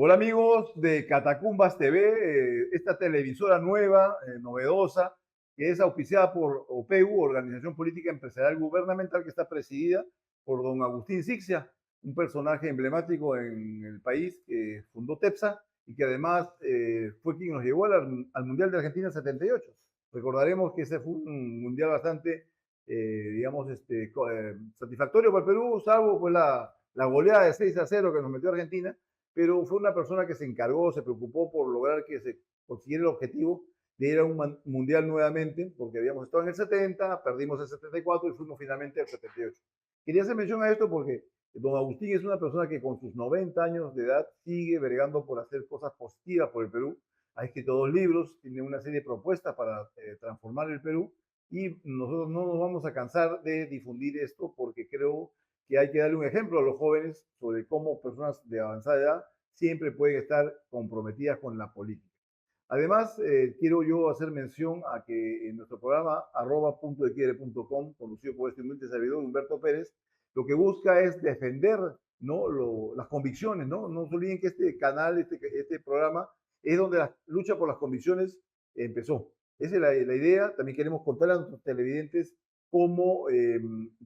Hola amigos de Catacumbas TV, esta televisora nueva, novedosa, que es auspiciada por OPEU, Organización Política Empresarial Gubernamental, que está presidida por don Agustín Sixia, un personaje emblemático en el país que fundó TEPSA y que además fue quien nos llevó al Mundial de Argentina 78. Recordaremos que ese fue un mundial bastante, digamos, satisfactorio para el Perú, salvo pues, la goleada de 6-0 que nos metió Argentina, pero fue una persona que se encargó, se preocupó por lograr que se consiguiera el objetivo de ir a un mundial nuevamente, porque habíamos estado en el 70, perdimos el 74 y fuimos finalmente al 78. Quería hacer mención a esto porque don Agustín es una persona que con sus 90 años de edad sigue bregando por hacer cosas positivas por el Perú. Ha escrito 2 libros, tiene una serie de propuestas para transformar el Perú y nosotros no nos vamos a cansar de difundir esto porque creo que hay que darle un ejemplo a los jóvenes sobre cómo personas de avanzada edad siempre pueden estar comprometidas con la política. Además, quiero yo hacer mención a que en nuestro programa @puntodequiere.com, conducido por este humilde servidor Humberto Pérez, lo que busca es defender, ¿no? Las convicciones, ¿no? No se olviden que este canal, este programa, es donde la lucha por las convicciones empezó. Esa es la idea. También queremos contarle a nuestros televidentes cómo,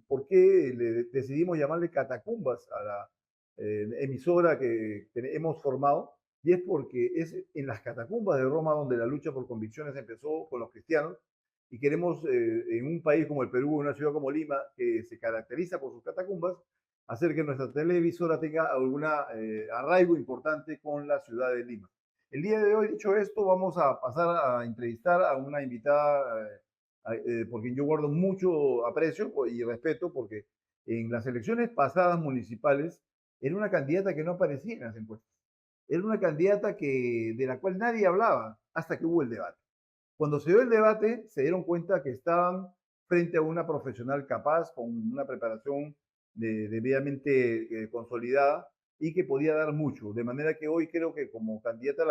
por qué decidimos llamarle Catacumbas a la emisora que hemos formado, y es porque es en las catacumbas de Roma donde la lucha por convicciones empezó con los cristianos, y queremos, en un país como el Perú, en una ciudad como Lima, que se caracteriza por sus catacumbas, hacer que nuestra televisora tenga algún arraigo importante con la ciudad de Lima. El día de hoy, dicho esto, vamos a pasar a entrevistar a una invitada por quien yo guardo mucho aprecio y respeto, porque en las elecciones pasadas municipales era una candidata que no aparecía en las encuestas. Era una candidata de la cual nadie hablaba hasta que hubo el debate. Cuando se dio el debate, se dieron cuenta que estaban frente a una profesional capaz, con una preparación debidamente consolidada y que podía dar mucho. De manera que hoy creo que como candidata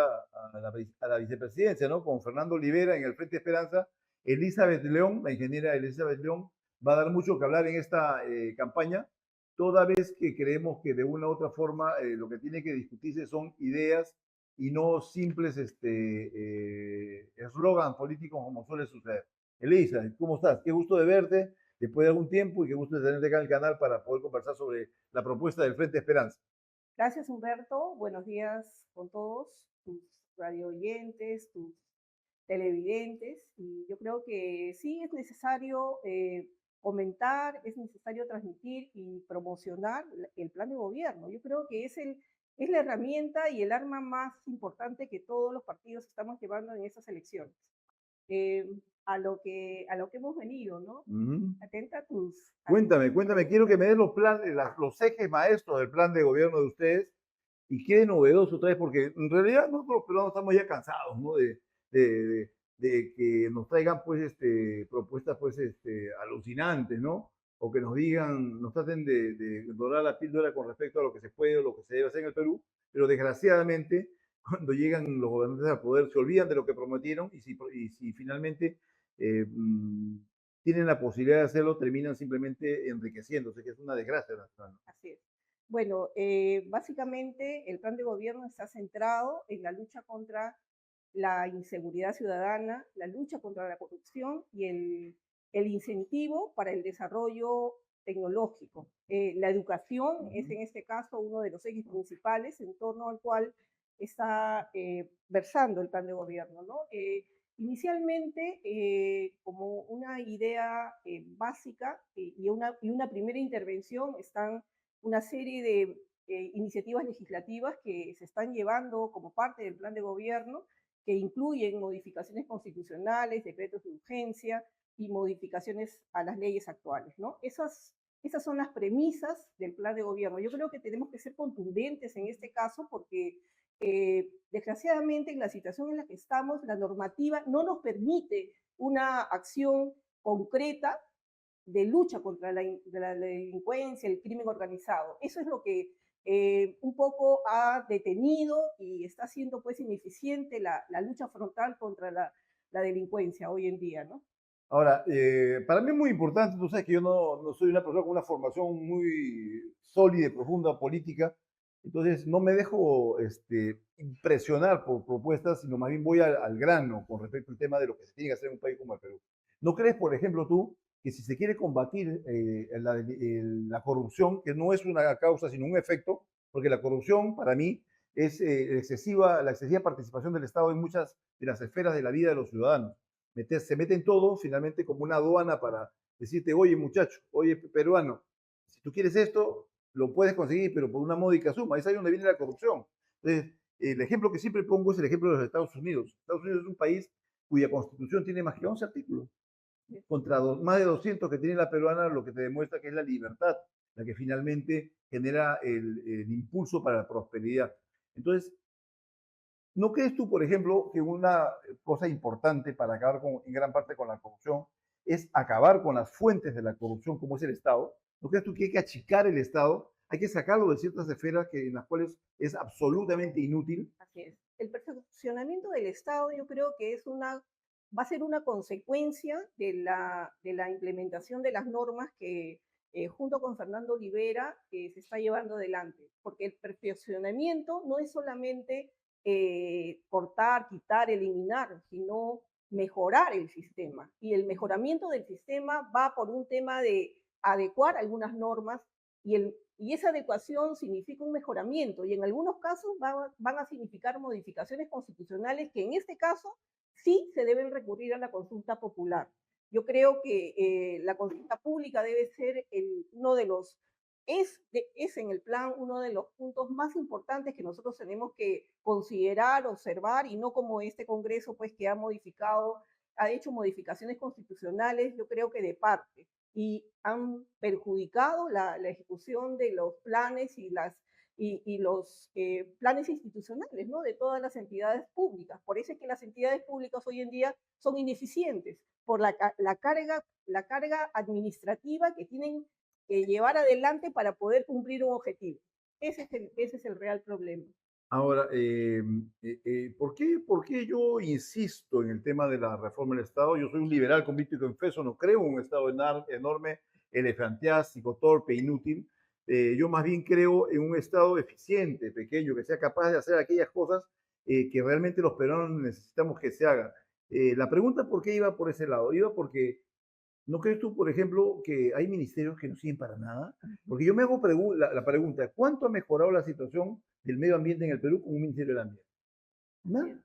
a la vicepresidencia, ¿no? Con Fernando Olivera en el Frente Esperanza, Elizabeth León, la ingeniera Elizabeth León, va a dar mucho que hablar en esta campaña, toda vez que creemos que de una u otra forma lo que tiene que discutirse son ideas y no simples eslogan políticos como suele suceder. Elisa, ¿cómo estás? Qué gusto de verte después de algún tiempo y qué gusto de tenerte acá en el canal para poder conversar sobre la propuesta del Frente Esperanza. Gracias, Humberto. Buenos días con todos tus radio oyentes, tus televidentes. Y yo creo que sí es necesario comentar, es necesario transmitir y promocionar el plan de gobierno. Yo creo que es la herramienta y el arma más importante que todos los partidos estamos llevando en estas elecciones. Eh, a lo que hemos venido, ¿no? Uh -huh. Atenta a tus Cuéntame, quiero que me des los planes, los ejes maestros del plan de gobierno de ustedes y qué novedoso traes, porque en realidad nosotros los peruanos estamos ya cansados, ¿no? De que nos traigan pues propuestas pues alucinantes, ¿no? O que nos digan, nos traten de dorar la píldora con respecto a lo que se puede o lo que se debe hacer en el Perú, pero desgraciadamente cuando llegan los gobernantes al poder se olvidan de lo que prometieron y si finalmente eh, tienen la posibilidad de hacerlo, terminan simplemente enriqueciéndose, que es una desgracia nacional. Así es. Bueno, básicamente el plan de gobierno está centrado en la lucha contra la inseguridad ciudadana, la lucha contra la corrupción y el incentivo para el desarrollo tecnológico. La educación es en este caso uno de los ejes principales en torno al cual está versando el plan de gobierno, ¿no? Inicialmente, como una idea básica y una primera intervención, están una serie de iniciativas legislativas que se están llevando como parte del plan de gobierno, que incluyen modificaciones constitucionales, decretos de urgencia y modificaciones a las leyes actuales, ¿no? Esas son las premisas del plan de gobierno. Yo creo que tenemos que ser contundentes en este caso porque desgraciadamente en la situación en la que estamos, la normativa no nos permite una acción concreta de lucha contra la delincuencia, el crimen organizado. Eso es lo que un poco ha detenido y está haciendo pues ineficiente la lucha frontal contra la delincuencia hoy en día, ¿no? Ahora, para mí es muy importante, tú sabes que yo no soy una persona con una formación muy sólida y profunda política, Entonces, no me dejo impresionar por propuestas, sino más bien voy al grano con respecto al tema de lo que se tiene que hacer en un país como el Perú. ¿No crees, por ejemplo, tú, que si se quiere combatir la corrupción, que no es una causa, sino un efecto, porque la corrupción, para mí, es la excesiva participación del Estado en muchas de las esferas de la vida de los ciudadanos? Se mete en todo, finalmente, como una aduana para decirte, oye, muchacho, oye, peruano, si tú quieres esto, lo puedes conseguir, pero por una módica suma. Es ahí donde viene la corrupción. Entonces, el ejemplo que siempre pongo es el ejemplo de los Estados Unidos. Estados Unidos es un país cuya constitución tiene más que 11 artículos, contra más de 200 que tiene la peruana, lo que te demuestra que es la libertad la que finalmente genera el impulso para la prosperidad. Entonces, ¿no crees tú, por ejemplo, que una cosa importante para acabar en gran parte con la corrupción es acabar con las fuentes de la corrupción, como es el Estado? ¿No crees tú que hay que achicar el Estado? Hay que sacarlo de ciertas esferas en las cuales es absolutamente inútil. Así es. El perfeccionamiento del Estado yo creo que va a ser una consecuencia de la implementación de las normas que junto con Fernando Olivera se está llevando adelante. Porque el perfeccionamiento no es solamente cortar, quitar, eliminar, sino mejorar el sistema. Y el mejoramiento del sistema va por un tema de adecuar algunas normas y esa adecuación significa un mejoramiento y en algunos casos van a significar modificaciones constitucionales que en este caso sí se deben recurrir a la consulta popular. Yo creo que la consulta pública debe ser uno de los, es en el plan uno de los puntos más importantes que nosotros tenemos que considerar, observar y no como este Congreso pues que ha hecho modificaciones constitucionales, yo creo que de parte y han perjudicado la ejecución de los planes y los planes institucionales, ¿no? De todas las entidades públicas. Por eso es que las entidades públicas hoy en día son ineficientes por la carga administrativa que tienen que llevar adelante para poder cumplir un objetivo. Ese es el real problema. Ahora, ¿por qué yo insisto en el tema de la reforma del Estado? Yo soy un liberal convicto y confeso, no creo en un Estado enorme, elefantiástico, torpe, inútil. Yo más bien creo en un Estado eficiente, pequeño, que sea capaz de hacer aquellas cosas que realmente los peruanos necesitamos que se hagan. La pregunta, ¿por qué iba por ese lado? Iba porque ¿no crees tú, por ejemplo, que hay ministerios que no sirven para nada? Porque yo me hago la pregunta, ¿cuánto ha mejorado la situación del medio ambiente en el Perú con un Ministerio del Ambiente? Nada.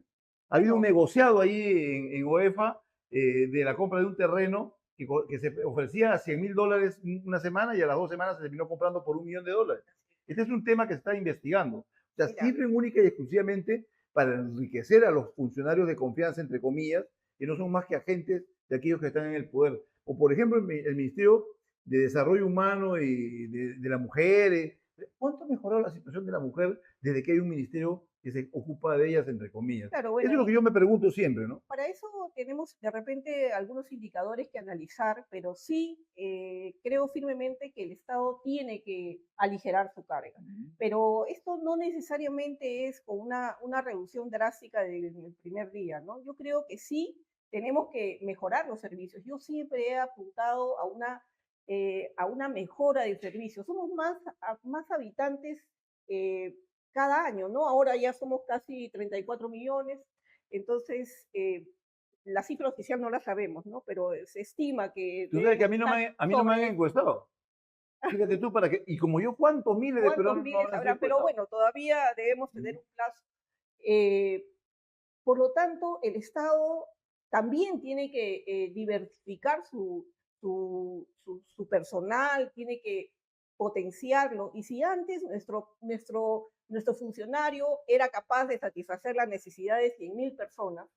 Ha habido un Bueno, negociado ahí en OEFA de la compra de un terreno que se ofrecía a $100,000 una semana y a las 2 semanas se terminó comprando por $1 millón. Este es un tema que se está investigando. O sea, mira, sirven única y exclusivamente para enriquecer a los funcionarios de confianza, entre comillas, que no son más que agentes de aquellos que están en el poder. O, por ejemplo, el Ministerio de Desarrollo Humano y de la Mujer. ¿Cuánto ha mejorado la situación de la mujer desde que hay un ministerio que se ocupa de ellas, entre comillas? claro, Eso bueno, es lo que yo me pregunto siempre, ¿no? para eso tenemos de repente algunos indicadores que analizar, pero sí creo firmemente que el Estado tiene que aligerar su carga. Pero esto no necesariamente es con una reducción drástica del primer día, ¿no? Yo creo que sí tenemos que mejorar los servicios. Yo siempre he apuntado a una mejora del servicio. Somos más habitantes cada año, ¿no? Ahora ya somos casi 34 millones entonces, la cifra oficial no la sabemos, ¿no? Pero se estima que Tú sabes que debemos estar a mí no me han sobre encuestado. Fíjate tú, y como yo, ¿cuántos miles de cuántos peruanos no miles habrán sido habrá, pero encuestados? bueno, todavía debemos tener un plazo. Eh, por lo tanto, el Estado también tiene que diversificar su personal, tiene que potenciarlo. Y si antes nuestro funcionario era capaz de satisfacer las necesidades de 100.000 personas,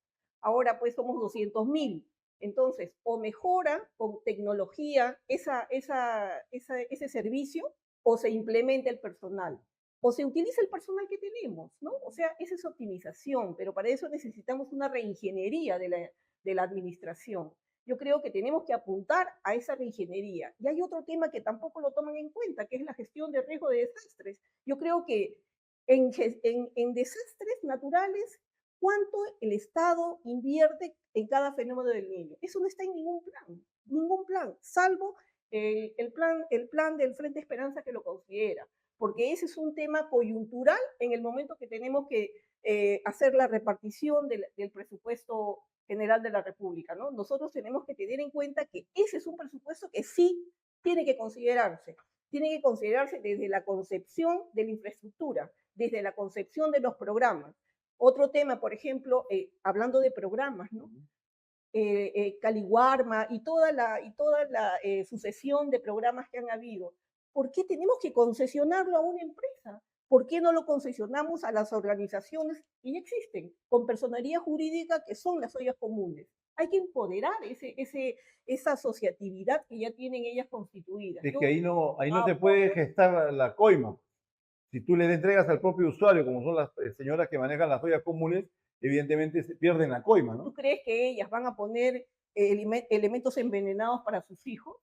ahora pues somos 200.000. Entonces, o mejora con tecnología ese servicio o se implementa el personal o se utiliza el personal que tenemos, ¿no? O sea, esa es optimización, pero para eso necesitamos una reingeniería de la administración. Yo creo que tenemos que apuntar a esa reingeniería. Y hay otro tema que tampoco lo toman en cuenta, que es la gestión de riesgo de desastres. Yo creo que en desastres naturales, ¿cuánto el Estado invierte en cada fenómeno del niño? Eso no está en ningún plan, salvo el plan del Frente Esperanza que lo considera porque ese es un tema coyuntural en el momento que tenemos que hacer la repartición del presupuesto general de la República, ¿no? Nosotros tenemos que tener en cuenta que ese es un presupuesto que sí tiene que considerarse. Tiene que considerarse desde la concepción de la infraestructura, desde la concepción de los programas. Otro tema, por ejemplo, hablando de programas, ¿no? Caliwarma y toda la sucesión de programas que han habido. ¿Por qué tenemos que concesionarlo a una empresa? ¿Por qué no lo concesionamos a las organizaciones que ya existen, con personería jurídica que son las ollas comunes? Hay que empoderar esa asociatividad que ya tienen ellas constituidas. Es que ahí no se puede apoyo gestar la coima. Si tú le entregas al propio usuario, como son las señoras que manejan las ollas comunes, evidentemente se pierden la coima, ¿Tú ¿no? crees que ellas van a poner elementos envenenados para sus hijos?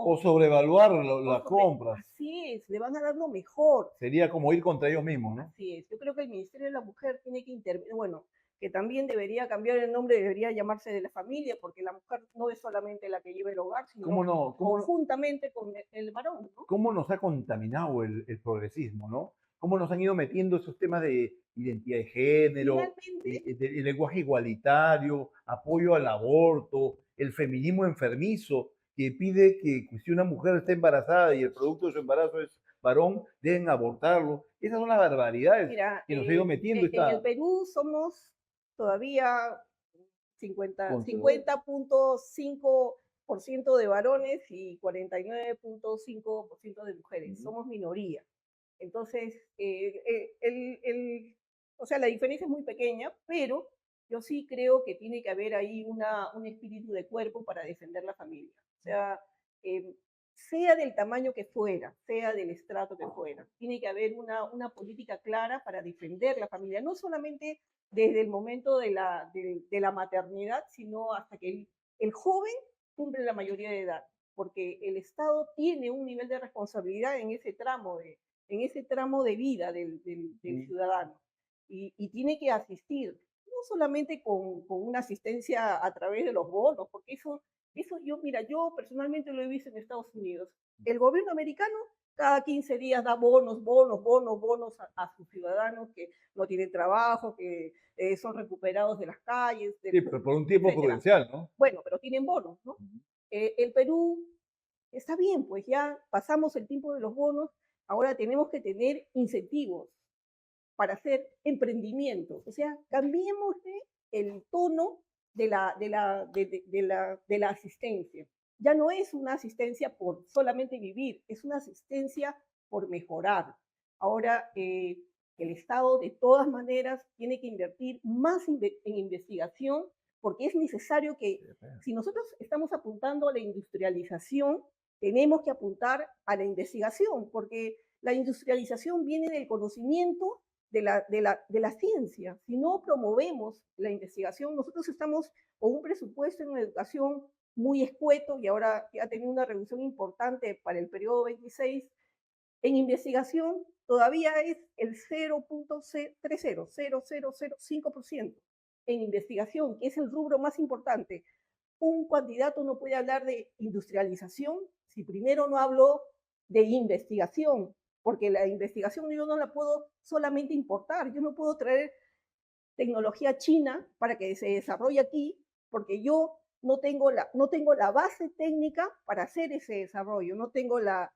O No, sobrevaluar las sobre, compras. así es, le van a dar lo mejor. Sería como ir contra ellos mismos, ¿no? Así es. Yo creo que el Ministerio de la Mujer tiene que intervenir, bueno, que también debería cambiar el nombre, debería llamarse de la familia, porque la mujer no es solamente la que lleva el hogar, ¿Cómo sino no, conjuntamente con el varón, ¿no? cómo nos ha contaminado el progresismo, ¿no? Cómo nos han ido metiendo esos temas de identidad de género, Finalmente, el lenguaje igualitario, apoyo al aborto, el feminismo enfermizo, que pide que si una mujer está embarazada y el producto de su embarazo es varón, deben abortarlo. Esas son las barbaridades mira, que nos ha ido metiendo en el esta Perú somos todavía 50, conservadora. 50.5% de varones y 49.5% de mujeres. Ujú. Somos minoría. Entonces, o sea, la diferencia es muy pequeña, pero yo sí creo que tiene que haber ahí un espíritu de cuerpo para defender la familia. O sea, eh, sea del tamaño que fuera, sea del estrato que fuera, tiene que haber una política clara para defender la familia, no solamente desde el momento de la maternidad, sino hasta que el joven cumple la mayoría de edad, porque el Estado tiene un nivel de responsabilidad en ese tramo de vida del ciudadano y tiene que asistir, no solamente con una asistencia a través de los bonos, porque eso yo, mira, yo personalmente lo he visto en Estados Unidos. El gobierno americano cada 15 días da bonos a sus ciudadanos que no tienen trabajo, que son recuperados de las calles, Sí, pero por un tiempo etcétera. prudencial, ¿no? Bueno, pero tienen bonos, ¿no? El Perú está bien, pues ya pasamos el tiempo de los bonos, ahora tenemos que tener incentivos para hacer emprendimientos. O sea, cambiemos el tono de la asistencia. Ya no es una asistencia por solamente vivir, es una asistencia por mejorar. Ahora, el Estado de todas maneras tiene que invertir más en investigación porque es necesario que, si nosotros estamos apuntando a la industrialización, tenemos que apuntar a la investigación, porque la industrialización viene del conocimiento de la ciencia. Si no promovemos la investigación, nosotros estamos con un presupuesto en educación muy escueto y ahora ha tenido una reducción importante para el periodo 26. En investigación todavía es el 0.30, en investigación, que es el rubro más importante. Un candidato no puede hablar de industrialización si primero no habló de investigación, porque la investigación yo no la puedo solamente importar, yo no puedo traer tecnología china para que se desarrolle aquí, porque yo no tengo la base técnica para hacer ese desarrollo, no tengo la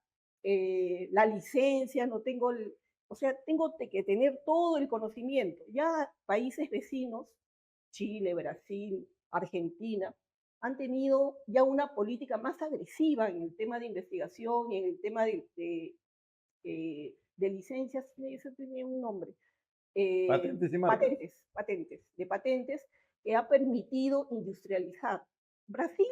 licencia, no tengo o sea, tengo que tener todo el conocimiento. Ya países vecinos, Chile, Brasil, Argentina, han tenido ya una política más agresiva en el tema de investigación y en el tema de licencias, eso tiene un nombre, Patentes y marcas. de patentes, que ha permitido industrializar. Brasil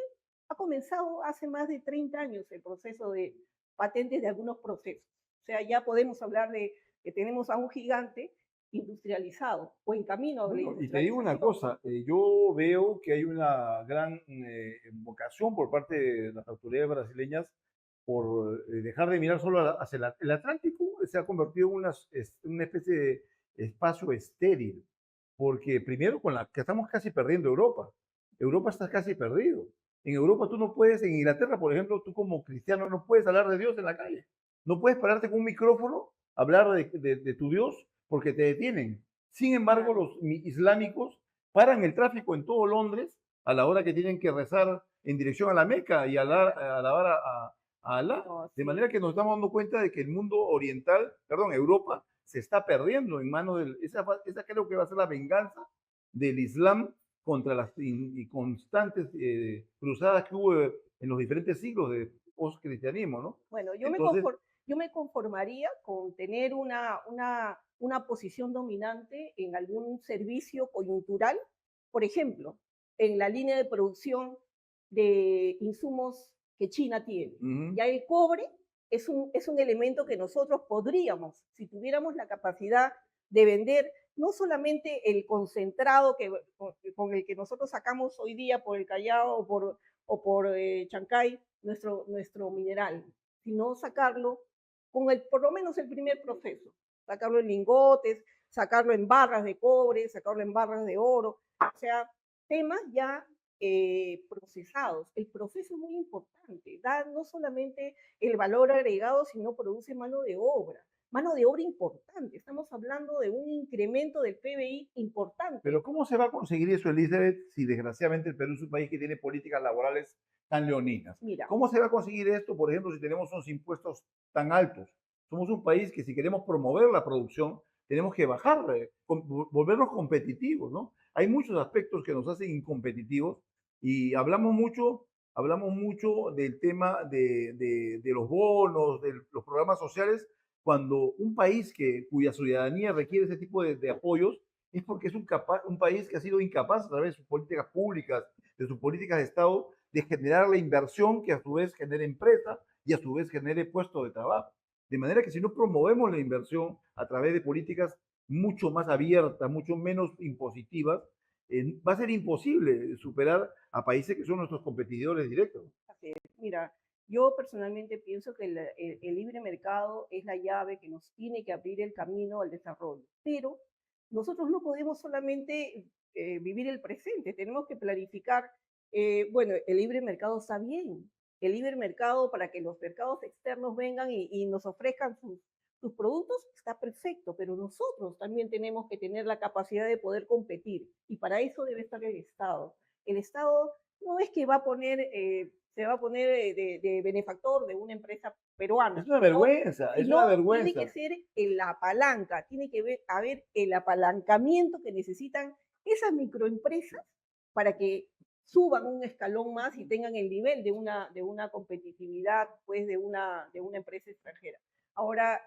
ha comenzado hace más de 30 años el proceso de patentes de algunos procesos. O sea, ya podemos hablar de que tenemos a un gigante industrializado o en camino a la Bueno, y te digo una industrialización, ¿no? cosa, yo veo que hay una gran vocación por parte de las autoridades brasileñas por dejar de mirar solo hacia el Atlántico, se ha convertido en una especie de espacio estéril, porque primero con la que estamos casi perdiendo Europa, Europa está casi perdido. En Europa tú no puedes, en Inglaterra, por ejemplo, tú como cristiano no puedes hablar de Dios en la calle. No puedes pararte con un micrófono, hablar de tu Dios, porque te detienen. Sin embargo, Claro, los islámicos paran el tráfico en todo Londres a la hora que tienen que rezar en dirección a la Meca y alabar a Alá. no, De sí. manera que nos estamos dando cuenta de que el mundo oriental, perdón, Europa, se está perdiendo en manos del... Esa creo que va a ser la venganza del Islam contra las y constantes cruzadas que hubo en los diferentes siglos de post-cristianismo, ¿no? Bueno, Entonces, yo me conformaría con tener una posición dominante en algún servicio coyuntural, por ejemplo, en la línea de producción de insumos que China tiene. ujú, Ya el cobre es un elemento que nosotros podríamos, si tuviéramos la capacidad de vender no solamente el concentrado con el que nosotros sacamos hoy día por el Callao o por Chancay, nuestro mineral, sino sacarlo con por lo menos el primer proceso, sacarlo en lingotes, sacarlo en barras de cobre, sacarlo en barras de oro, o sea, temas ya procesados. El proceso es muy importante, da no solamente el valor agregado, sino produce mano de obra importante. Estamos hablando de un incremento del PBI pero importante. ¿cómo se va a conseguir eso, Elizabeth, si desgraciadamente el Perú es un país que tiene políticas laborales tan leoninas? Mira, ¿Cómo se va a conseguir esto, por ejemplo, si tenemos unos impuestos tan altos? Somos un país que si queremos promover la producción, tenemos que bajar, volvernos competitivos, ¿no? Hay muchos aspectos que nos hacen incompetitivos y hablamos mucho del tema de los bonos, de los programas sociales, cuando un país cuya ciudadanía requiere ese tipo de apoyos, es porque es un país que ha sido incapaz a través de sus políticas públicas, de sus políticas de Estado, de generar la inversión que a su vez genere empresa y a su vez genere puestos de trabajo. De manera que si no promovemos la inversión a través de políticas mucho más abiertas, mucho menos impositivas, va a ser imposible superar a países que son nuestros competidores directos. mira, yo personalmente pienso que el libre mercado es la llave que nos tiene que abrir el camino al desarrollo, pero nosotros no podemos solamente vivir el presente, tenemos que planificar, bueno, el libre mercado está bien, el libre mercado para que los mercados externos vengan y nos ofrezcan sus productos está perfecto, pero nosotros también tenemos que tener la capacidad de poder competir y para eso debe estar el Estado. El Estado no es que va a poner se va a poner de benefactor de una empresa peruana, Es una sino tiene que vergüenza. ser la palanca, tiene que haber el apalancamiento que necesitan esas microempresas para que suban un escalón más y tengan el nivel de una competitividad pues, de una empresa extranjera. Ahora,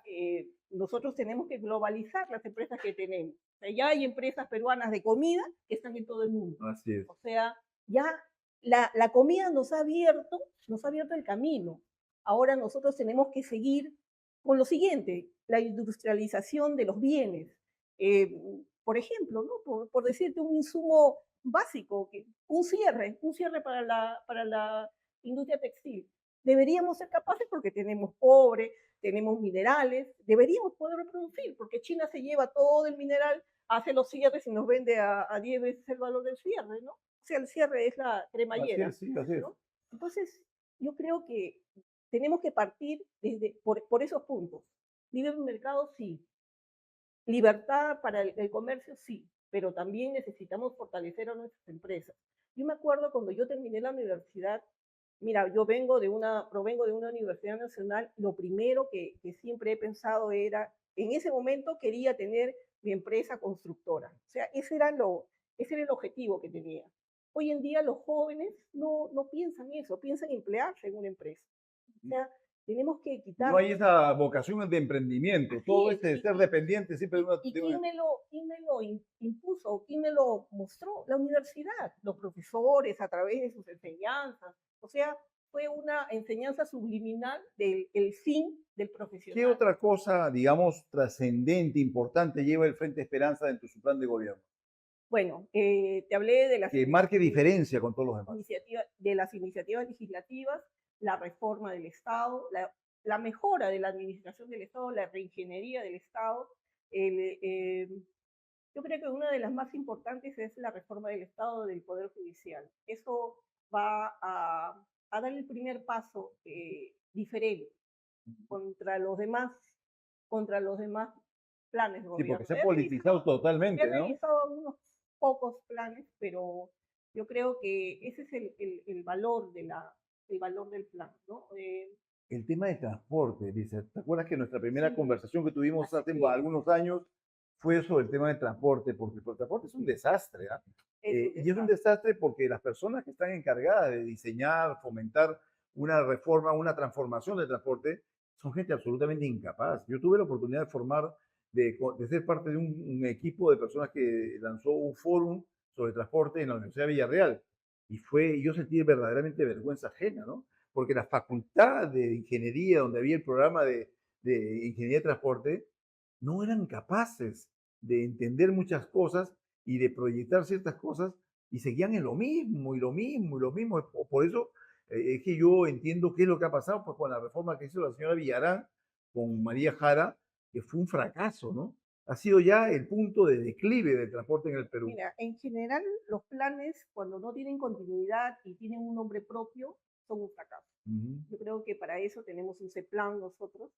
nosotros tenemos que globalizar las empresas que tenemos. O sea, ya hay empresas peruanas de comida que están en todo el mundo. Así es. O sea, ya la comida nos ha abierto el camino. Ahora nosotros tenemos que seguir con lo siguiente, la industrialización de los bienes. Por ejemplo, ¿no? Por decirte un insumo básico, un cierre para la industria textil. Deberíamos ser capaces porque tenemos cobre, tenemos minerales, deberíamos poder producir, porque China se lleva todo el mineral, hace los cierres y nos vende a 10 veces el valor del cierre, ¿no? O sea, el cierre es la Así cremallera, es, sí, así es. ¿no? Entonces, yo creo que tenemos que partir por esos puntos. Libre mercado, sí. Libertad para el comercio, sí. Pero también necesitamos fortalecer a nuestras empresas. Yo me acuerdo cuando yo terminé la universidad, mira, provengo de una universidad nacional, lo primero que siempre he pensado era, en ese momento quería tener mi empresa constructora. O sea, ese era el objetivo que tenía. Hoy en día los jóvenes no piensan eso, piensan emplearse en una empresa. O sea, tenemos que No quitar, hay esa vocación de emprendimiento, así todo es, este ser dependiente siempre ¿y quién me lo impuso? ¿Quién me lo mostró? La universidad, los profesores a través de sus enseñanzas. O sea, fue una enseñanza subliminal del el fin del ¿Qué profesional. otra cosa, digamos, trascendente, importante lleva el Frente Esperanza dentro de su plan de gobierno? Bueno, te hablé Que marque diferencia con todos los demás. de las iniciativas legislativas, la reforma del Estado, la mejora de la administración del Estado, la reingeniería del Estado. El, eh, yo creo que una de las más importantes es la reforma del Estado del Poder Judicial. Eso va a dar el primer paso diferente. contra los demás, contra los demás planes de Sí, porque gobierno. se ha politizado He totalmente, ¿no? revisado unos pocos planes, pero yo creo que ese es el valor el valor del plan, ¿no? El tema de transporte, dice, ¿te acuerdas que nuestra primera Sí, conversación que tuvimos hace así es, algunos años fue sobre el tema del transporte? Porque el transporte es un desastre, ¿ah? es un Y es un desastre. desastre porque las personas que están encargadas de diseñar, fomentar una reforma, una transformación del transporte, son gente absolutamente incapaz. Yo tuve la oportunidad de formar, de ser parte de un equipo de personas que lanzó un fórum sobre transporte en la Universidad de Villarreal. Yo sentí verdaderamente vergüenza ajena, ¿no? Porque la facultad de ingeniería, donde había el programa de ingeniería de transporte, no eran capaces de entender muchas cosas y de proyectar ciertas cosas y seguían en lo mismo y lo mismo y lo mismo. Por eso es que yo entiendo qué es lo que ha pasado pues, con la reforma que hizo la señora Villarán con María Jara, que fue un fracaso, ¿no? Ha sido ya el punto de declive del transporte en el Perú. Mira, en general los planes cuando no tienen continuidad y tienen un nombre propio son un fracaso. Uh -huh. Yo creo que para eso tenemos un CEPLAN nosotros,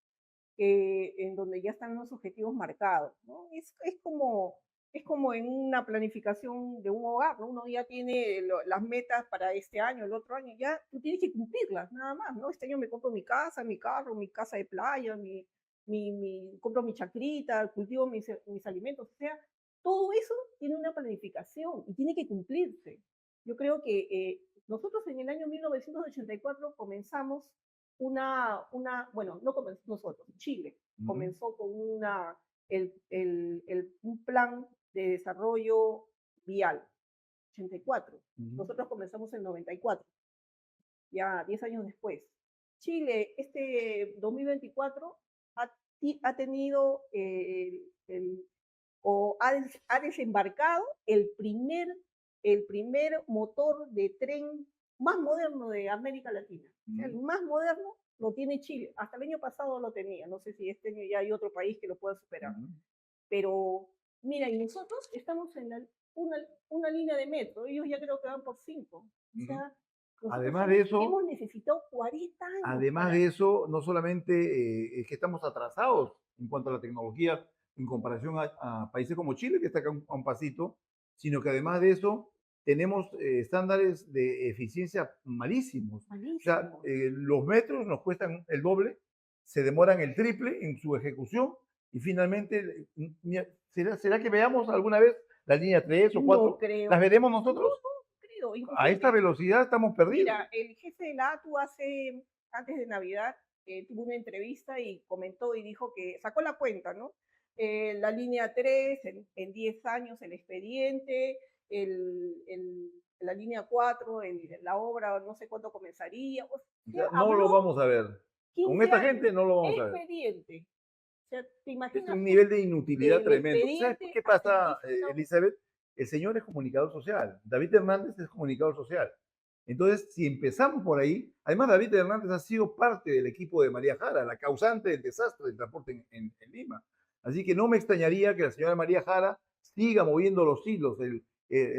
en donde ya están los objetivos marcados, ¿no? Es como en una planificación de un hogar, ¿no? Uno ya tiene las metas para este año, el otro año, ya tú tienes que cumplirlas, nada más, ¿no? Este año me compro mi casa, mi carro, mi casa de playa, compro mi chacrita, cultivo mis alimentos, o sea, todo eso tiene una planificación y tiene que cumplirse. Yo creo que nosotros en el año 1984 comenzamos bueno, no comenzó nosotros, Chile comenzó con un plan de desarrollo vial, 84. Nosotros comenzamos en 94, ya 10 años después. Chile, este 2024, ha tenido o ha desembarcado el primer motor de tren más moderno de América Latina. O sea, el más moderno lo tiene Chile. Hasta el año pasado lo tenía. No sé si este año ya hay otro país que lo pueda superar. Pero, mira, y nosotros estamos en una línea de metro. Ellos ya creo que van por 5. O sea, además de eso, hemos necesitado 40 años. Además de eso, no solamente es que estamos atrasados en cuanto a la tecnología en comparación a países como Chile, que está acá a un pasito, sino que además de eso tenemos estándares de eficiencia malísimos. Malísimo. O sea, los metros nos cuestan el doble, se demoran el triple en su ejecución y finalmente, ¿será que veamos alguna vez la línea 3 o 4? No creo. ¿Las veremos nosotros? No creo. A esta velocidad estamos perdidos. Mira, el jefe de la ATU antes de Navidad, tuvo una entrevista y comentó y dijo que sacó la cuenta, ¿no? La línea 3, en 10 años el expediente, la línea 4, la obra no sé cuándo comenzaría. O sea, no lo vamos a ver. Con esta gente no lo vamos a ver. Expediente. O sea, ¿te imaginas? Es un nivel de inutilidad tremendo. ¿Sabes qué pasa, Elizabeth? El señor es comunicador social. David Hernández es comunicador social. Entonces, si empezamos por ahí, además David Hernández ha sido parte del equipo de María Jara, la causante del desastre del transporte en Lima. Así que no me extrañaría que la señora María Jara siga moviendo los hilos,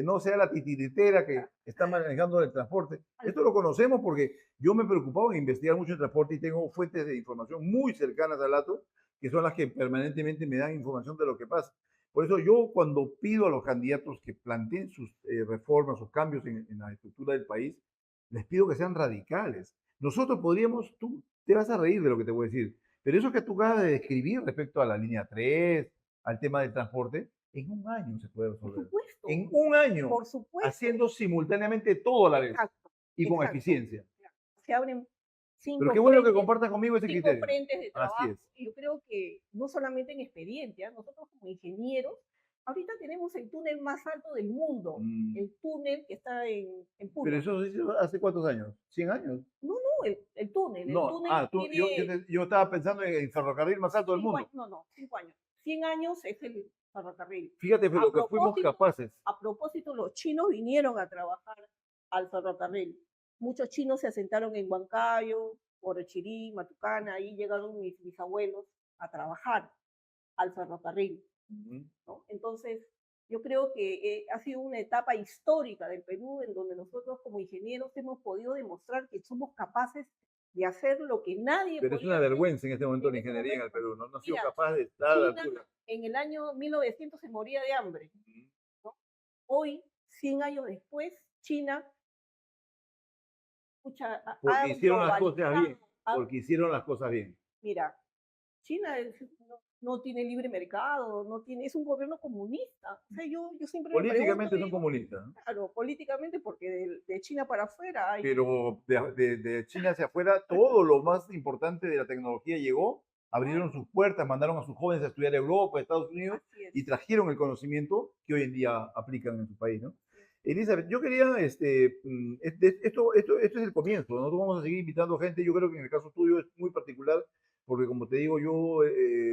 no sea la titiritera que está manejando el transporte. Esto lo conocemos porque yo me he preocupado en investigar mucho el transporte y tengo fuentes de información muy cercanas al dato, que son las que permanentemente me dan información de lo que pasa. Por eso yo cuando pido a los candidatos que planteen sus reformas, sus cambios en la estructura del país, les pido que sean radicales. Nosotros podríamos, tú te vas a reír de lo que te voy a decir, pero eso que tú acabas de describir respecto a la línea 3, al tema del transporte, en un año se puede resolver. Por supuesto. En un año. Por supuesto. Haciendo simultáneamente todo a la vez. Exacto. Y con eficiencia. Se abren 5 Pero qué bueno que compartas conmigo ese criterio. Frentes de trabajo. Así es. Y yo creo que no solamente en expediente, nosotros como ingenieros, ahorita tenemos el túnel más alto del mundo, el túnel que está en Puno. ¿Pero eso hace cuántos años? ¿100 años? No, el túnel. No, el túnel tiene... yo estaba pensando en el ferrocarril más alto del mundo. No, 5 años. 100 años es el ferrocarril. Fíjate lo que fuimos capaces. A propósito, los chinos vinieron a trabajar al ferrocarril. Muchos chinos se asentaron en Huancayo, Orochirí, Matucana, ahí llegaron mis abuelos a trabajar al ferrocarril, ¿no? Entonces, yo creo que ha sido una etapa histórica del Perú en donde nosotros como ingenieros hemos podido demostrar que somos capaces de hacer lo que nadie Pero es podía una hacer vergüenza en este momento en la ese ingeniería en el momento. Perú, ¿no? No ha sido Mira, capaz de estar a la China altura. en el año 1900 se moría de hambre, Ujú. hoy, 100 años después, China, pucha, Porque ha hicieron las cosas bien, globalizado, porque hicieron las cosas bien. mira, China no tiene libre mercado, no tiene, es un gobierno comunista. O sea, yo siempre me pregunto, Políticamente son digo, comunistas, ¿no? claro, políticamente, porque de China para afuera hay... Pero de China hacia afuera, todo lo más importante de la tecnología llegó, abrieron Claro, sus puertas, mandaron a sus jóvenes a estudiar a Europa, a Estados Unidos, así es. y trajeron el conocimiento que hoy en día aplican en su país, ¿no? Así es. Elizabeth, yo quería, esto es el comienzo, nosotros vamos a seguir invitando gente, yo creo que en el caso tuyo es muy particular, porque como te digo, yo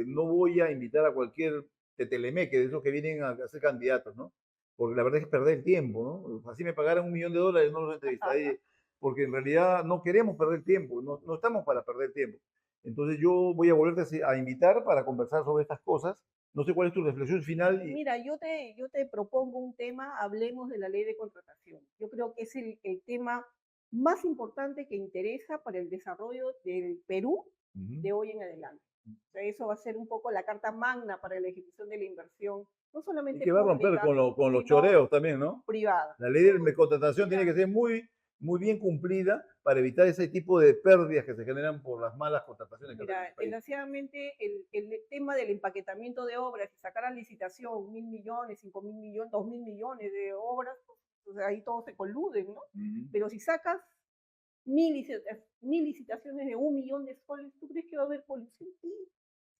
no voy a invitar a cualquier tetelemeque de esos que vienen a ser candidatos, ¿no? Porque la verdad es perder el tiempo, ¿no? Así me pagaran $1 millón, no los entrevistaré, porque en realidad no queremos perder tiempo, no estamos para perder tiempo. Entonces yo voy a volverte a invitar para conversar sobre estas cosas. No sé cuál es tu reflexión final. Mira, yo te propongo un tema, hablemos de la ley de contratación. Yo creo que es el tema más importante que interesa para el desarrollo del Perú de hoy en adelante. O sea, eso va a ser un poco la carta magna para la ejecución de la inversión, no Y solamente que va a romper pública, con los sino choreos también, ¿no? privada. La ley de contratación tiene que ser muy bien cumplida para evitar ese tipo de pérdidas que se generan por las malas contrataciones que hacen en Mira, el país. desgraciadamente el tema del empaquetamiento de obras y sacar a licitación 1.000 millones, 5.000 millones, 2.000 millones de obras, pues ahí todos se coluden, ¿no? Pero si sacas mil licitaciones de 1 millón de soles, ¿tú crees que va a haber polución? Sí,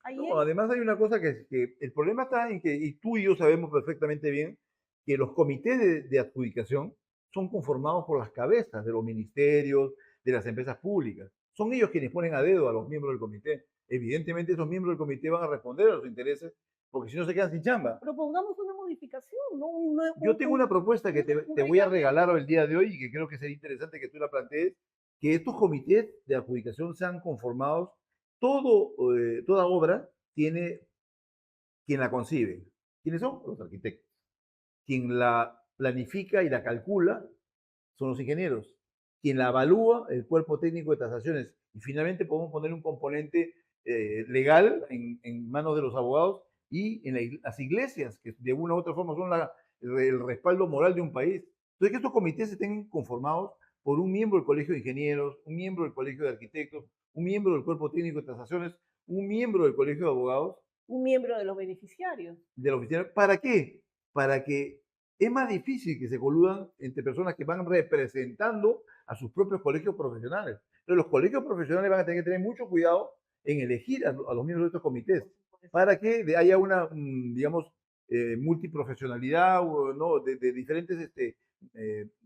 ahí No, es. además hay una cosa que el problema está en que, y tú y yo sabemos perfectamente bien, que los comités de adjudicación son conformados por las cabezas de los ministerios, de las empresas públicas. Son ellos quienes ponen a dedo a los miembros del comité. Evidentemente esos miembros del comité van a responder a los intereses, porque si no se quedan sin chamba. Propongamos una modificación, ¿no? Yo tengo una propuesta que Un te voy a reglamento. regalar el día de hoy y que creo que sería interesante que tú la plantees, que estos comités de adjudicación sean conformados, toda obra tiene quien la concibe. ¿Quiénes son? Los arquitectos. Quien la planifica y la calcula son los ingenieros. Quien la evalúa, el cuerpo técnico de tasaciones. Y finalmente podemos poner un componente legal en manos de los abogados y en las iglesias, que de una u otra forma son el respaldo moral de un país. Entonces, que estos comités estén conformados por un miembro del Colegio de Ingenieros, un miembro del Colegio de Arquitectos, un miembro del cuerpo técnico de tasaciones, un miembro del Colegio de Abogados, Un miembro de los beneficiarios. de la oficina. ¿Para qué? Para que es más difícil que se coludan entre personas que van representando a sus propios colegios profesionales. Entonces, los colegios profesionales van a tener que tener mucho cuidado en elegir a los miembros de estos comités Por supuesto. para que haya una, digamos, multiprofesionalidad ¿no? de diferentes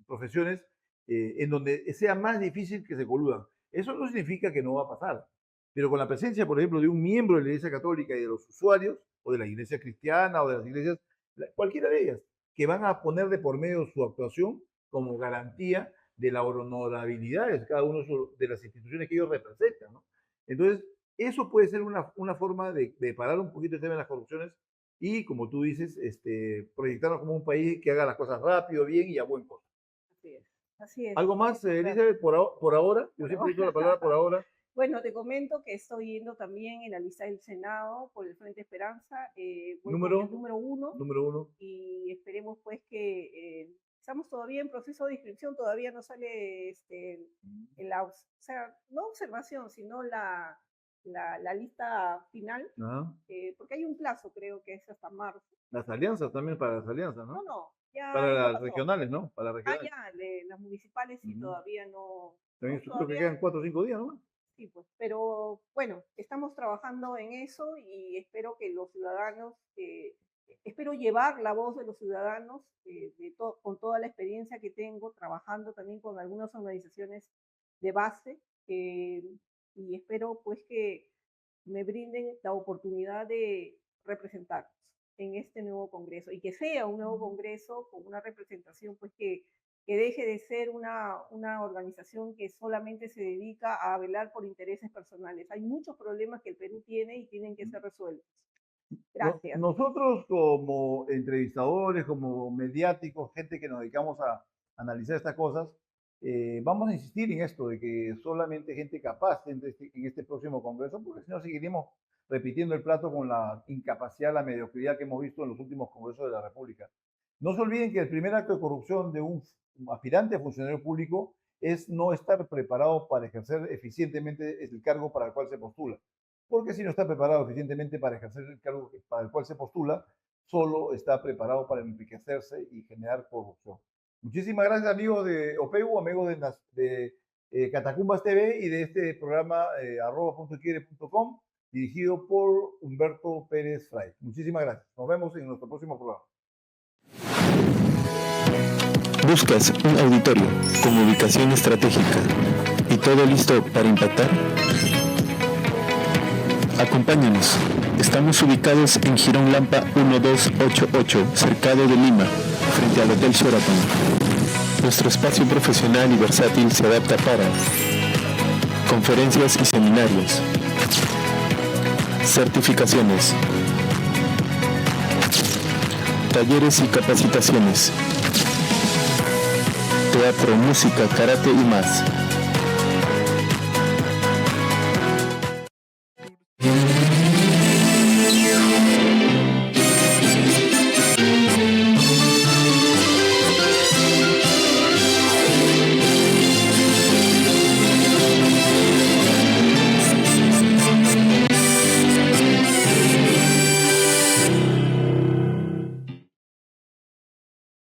profesiones en donde sea más difícil que se coludan. Eso no significa que no va a pasar, pero con la presencia, por ejemplo, de un miembro de la Iglesia Católica y de los usuarios, o de la Iglesia Cristiana, o de las iglesias, cualquiera de ellas, que van a poner de por medio su actuación como garantía de la honorabilidad de cada una de las instituciones que ellos representan, ¿no? Entonces, eso puede ser una forma de parar un poquito el tema de las corrupciones y, como tú dices, proyectarnos como un país que haga las cosas rápido, bien y a buen costo. Así es. Así es. ¿Algo más, O sea, Elizabeth, por ahora? Yo por siempre ahora. uso la palabra por ahora. Bueno, te comento que estoy yendo también en la lista del Senado por el Frente Esperanza. Voy como el Número, número uno número uno. y esperemos pues que estamos todavía en proceso de inscripción, todavía no sale o sea, no observación, sino la lista final, Ajá. porque hay un plazo, creo que es hasta marzo. Las alianzas también para las alianzas, No, ¿no? no, ya eso Para las pasó. regionales, ¿no? Para las Ah, regionales. ya, las municipales sí Ujú. todavía no, También ¿no? creo que Todavía quedan 4 o 5 días, ¿no? sí, pues, pero bueno, estamos trabajando en eso y espero que los ciudadanos, espero llevar la voz de los ciudadanos con toda la experiencia que tengo, trabajando también con algunas organizaciones de base, y espero pues que me brinden la oportunidad de representarnos en este nuevo Congreso y que sea un nuevo Congreso con una representación pues que deje de ser una organización que solamente se dedica a velar por intereses personales. Hay muchos problemas que el Perú tiene y tienen que ser resueltos. Gracias. Nosotros como entrevistadores, como mediáticos, gente que nos dedicamos a analizar estas cosas, vamos a insistir en esto, de que solamente gente capaz entre en este próximo Congreso, porque si no seguiremos repitiendo el plato con la incapacidad, la mediocridad que hemos visto en los últimos Congresos de la República. No se olviden que el primer acto de corrupción de un aspirante a funcionario público es no estar preparado para ejercer eficientemente el cargo para el cual se postula. Porque si no está preparado eficientemente para ejercer el cargo para el cual se postula, solo está preparado para enriquecerse y generar corrupción. Muchísimas gracias, amigos de OPEU, amigos de Catacumbas TV y de este programa @puntoyquiere.com, dirigido por Humberto Pérez Fray. Muchísimas gracias. Nos vemos en nuestro próximo programa. ¿Buscas un auditorio con ubicación estratégica y todo listo para impactar? Acompáñanos. Estamos ubicados en Jirón Lampa 1288, Cercado de Lima, frente al Hotel Sheraton. Nuestro espacio profesional y versátil se adapta para conferencias y seminarios, certificaciones, talleres y capacitaciones, teatro, música, karate y más.